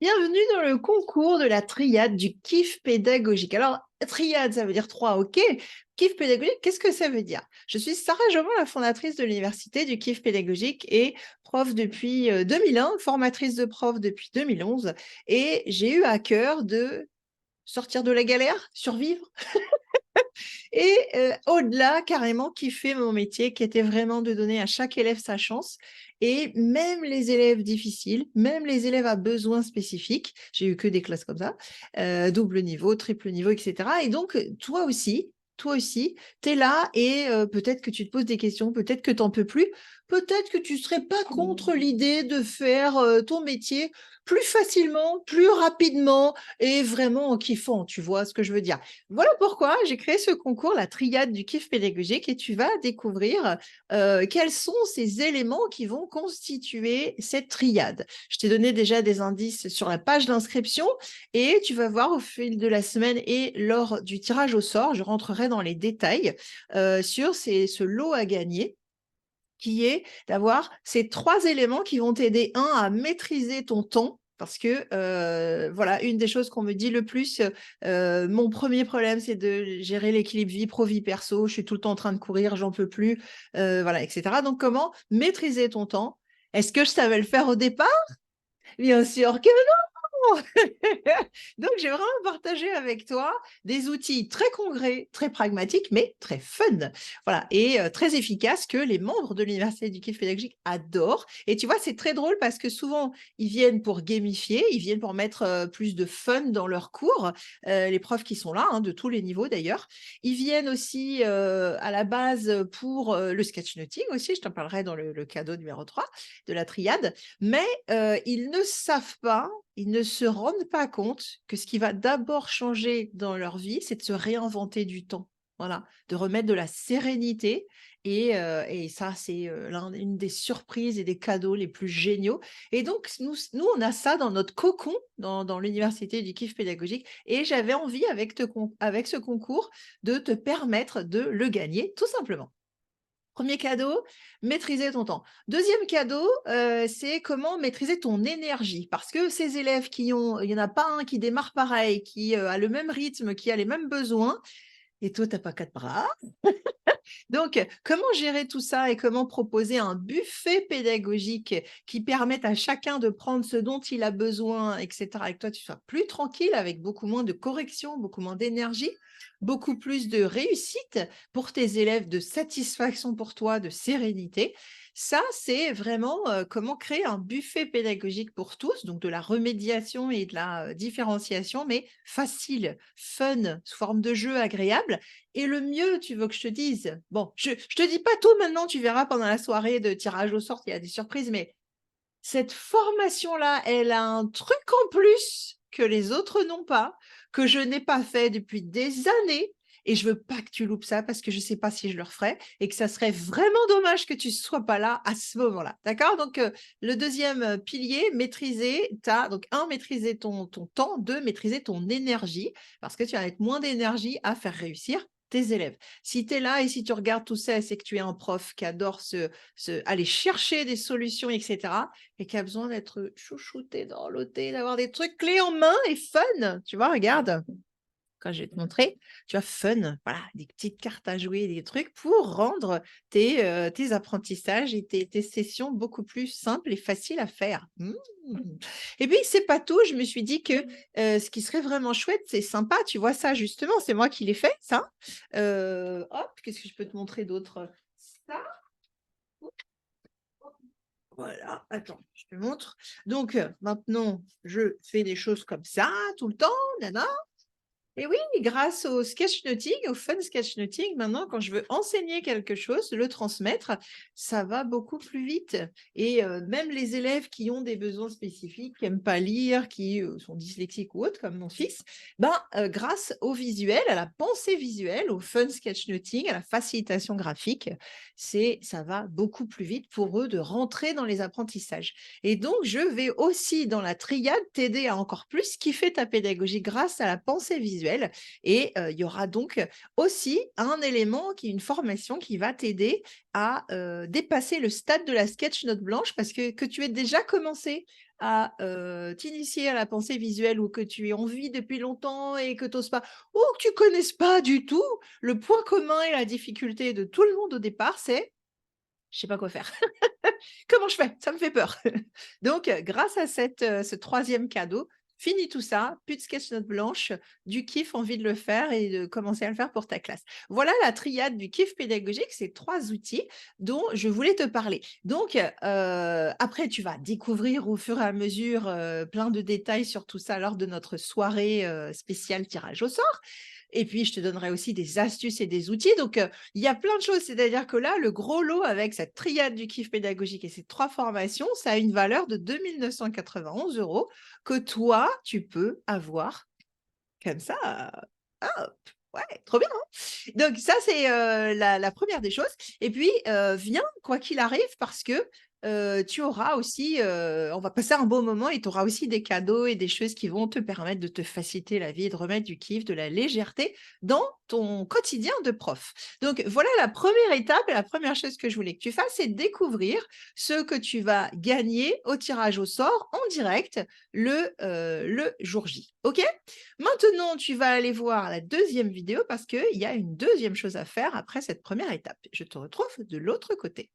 Bienvenue dans le concours de la triade du kiff pédagogique. Alors, triade, ça veut dire trois, ok. Kiff pédagogique, qu'est-ce que ça veut dire? Je suis Sarah Jomont, la fondatrice de l'université du kiff pédagogique et prof depuis 2001, formatrice de prof depuis 2011. Et j'ai eu à cœur de sortir de la galère, survivre et au-delà, carrément, kiffer mon métier, qui était vraiment de donner à chaque élève sa chance. Et même les élèves difficiles, même les élèves à besoins spécifiques, j'ai eu que des classes comme ça, double niveau, triple niveau, etc. Et donc, toi aussi, tu es là et peut-être que tu te poses des questions, peut-être que tu n'en peux plus, peut-être que tu ne serais pas contre l'idée de faire ton métier plus facilement, plus rapidement et vraiment en kiffant, tu vois ce que je veux dire. Voilà pourquoi j'ai créé ce concours, la triade du kiff pédagogique, et tu vas découvrir quels sont ces éléments qui vont constituer cette triade. Je t'ai donné déjà des indices sur la page d'inscription et tu vas voir au fil de la semaine et lors du tirage au sort, je rentrerai dans les détails sur ce lot à gagner qui est d'avoir ces trois éléments qui vont t'aider, un, à maîtriser ton temps, parce que voilà, une des choses qu'on me dit le plus, mon premier problème, c'est de gérer l'équilibre vie pro, vie perso. Je suis tout le temps en train de courir, j'en peux plus, voilà, etc. Donc, comment maîtriser ton temps? Est-ce que je savais le faire au départ? Bien sûr que donc, j'ai vraiment partagé avec toi des outils très concrets, très pragmatiques, mais très fun. Voilà, et très efficaces que les membres de l'Université du kiff pédagogique adorent. Et tu vois, c'est très drôle parce que souvent, ils viennent pour gamifier, ils viennent pour mettre plus de fun dans leurs cours. Les profs qui sont là, hein, de tous les niveaux d'ailleurs. Ils viennent aussi à la base pour le sketchnoting aussi. Je t'en parlerai dans le cadeau numéro 3 de la triade. Mais ils ne savent pas, ils ne se rendent pas compte que ce qui va d'abord changer dans leur vie, c'est de se réinventer du temps. Voilà, de remettre de la sérénité. Et ça, c'est une des surprises et des cadeaux les plus géniaux. Et donc, nous on a ça dans notre cocon, dans l'université du kiff pédagogique. Et j'avais envie, avec ce concours, de te permettre de le gagner, tout simplement. Premier cadeau, maîtriser ton temps. Deuxième cadeau, c'est comment maîtriser ton énergie. Parce que ces élèves il n'y en a pas un qui démarre pareil, qui a le même rythme, qui a les mêmes besoins, et toi, tu n'as pas quatre bras. Donc, comment gérer tout ça et comment proposer un buffet pédagogique qui permette à chacun de prendre ce dont il a besoin, etc. Et que toi, tu sois plus tranquille avec beaucoup moins de corrections, beaucoup moins d'énergie, beaucoup plus de réussite pour tes élèves, de satisfaction pour toi, de sérénité. Ça, c'est vraiment comment créer un buffet pédagogique pour tous, donc de la remédiation et de la différenciation, mais facile, fun, sous forme de jeu agréable. Et le mieux, tu veux que je te dise, bon, je te dis pas tout maintenant, tu verras pendant la soirée de tirage au sort, il y a des surprises, mais cette formation-là, elle a un truc en plus que les autres n'ont pas, que je n'ai pas fait depuis des années. Et je veux pas que tu loupes ça parce que je ne sais pas si je le referai et que ça serait vraiment dommage que tu ne sois pas là à ce moment-là. D'accord? Donc, le deuxième pilier, maîtriser, donc un, maîtriser ton temps, deux, maîtriser ton énergie parce que tu vas avec moins d'énergie à faire réussir tes élèves. Si tu es là et si tu regardes tout ça, c'est que tu es un prof qui adore aller chercher des solutions, etc. et qui a besoin d'être chouchouté, dorloté, d'avoir des trucs clés en main et fun. Tu vois, regarde, quand je vais te montrer, tu as fun, voilà, des petites cartes à jouer, des trucs pour rendre tes apprentissages et tes sessions beaucoup plus simples et faciles à faire. Et puis, c'est pas tout. Je me suis dit que ce qui serait vraiment chouette, c'est sympa. Tu vois ça, justement, c'est moi qui l'ai fait, ça. Hop, qu'est-ce que je peux te montrer d'autre? Ça. Voilà, attends, je te montre. Donc, maintenant, je fais des choses comme ça tout le temps, nana. Et oui, grâce au sketchnoting, au fun sketchnoting, maintenant, quand je veux enseigner quelque chose, le transmettre, ça va beaucoup plus vite. Et même les élèves qui ont des besoins spécifiques, qui n'aiment pas lire, qui sont dyslexiques ou autres, comme mon fils, ben, grâce au visuel, à la pensée visuelle, au fun sketchnoting, à la facilitation graphique, ça va beaucoup plus vite pour eux de rentrer dans les apprentissages. Et donc, je vais aussi, dans la triade, t'aider à encore plus kiffer ta pédagogie grâce à la pensée visuelle visuel. Et il y aura donc aussi un élément qui est une formation qui va t'aider à dépasser le stade de la sketch note blanche parce que tu aies déjà commencé à t'initier à la pensée visuelle ou que tu aies envie depuis longtemps et que tu n'oses pas, ou que tu connaisses pas du tout, le point commun et la difficulté de tout le monde au départ, c'est je sais pas quoi faire. Comment je fais? Ça me fait peur. Donc, grâce à ce troisième cadeau, fini tout ça, plus de sketch note blanche, du kiff, envie de le faire et de commencer à le faire pour ta classe. Voilà la triade du kiff pédagogique, ces 3 outils dont je voulais te parler. Donc, après tu vas découvrir au fur et à mesure, plein de détails sur tout ça lors de notre soirée, spéciale tirage au sort. Et puis, je te donnerai aussi des astuces et des outils. Donc, il y a plein de choses. C'est-à-dire que là, le gros lot avec cette triade du kiff pédagogique et ces 3 formations, ça a une valeur de 2 991 € que toi, tu peux avoir comme ça. Hop! Ouais, trop bien, hein? Donc ça, c'est, la 1re des choses et puis, viens quoi qu'il arrive parce que, tu auras aussi, on va passer un bon moment et tu auras aussi des cadeaux et des choses qui vont te permettre de te faciliter la vie et de remettre du kiff, de la légèreté dans ton quotidien de prof. Donc voilà la 1re étape et la 1re chose que je voulais que tu fasses, c'est découvrir ce que tu vas gagner au tirage au sort en direct le jour J. OK? Maintenant, tu vas aller voir la 2e vidéo parce qu'il y a une 2e chose à faire après cette 1re étape. Je te retrouve de l'autre côté.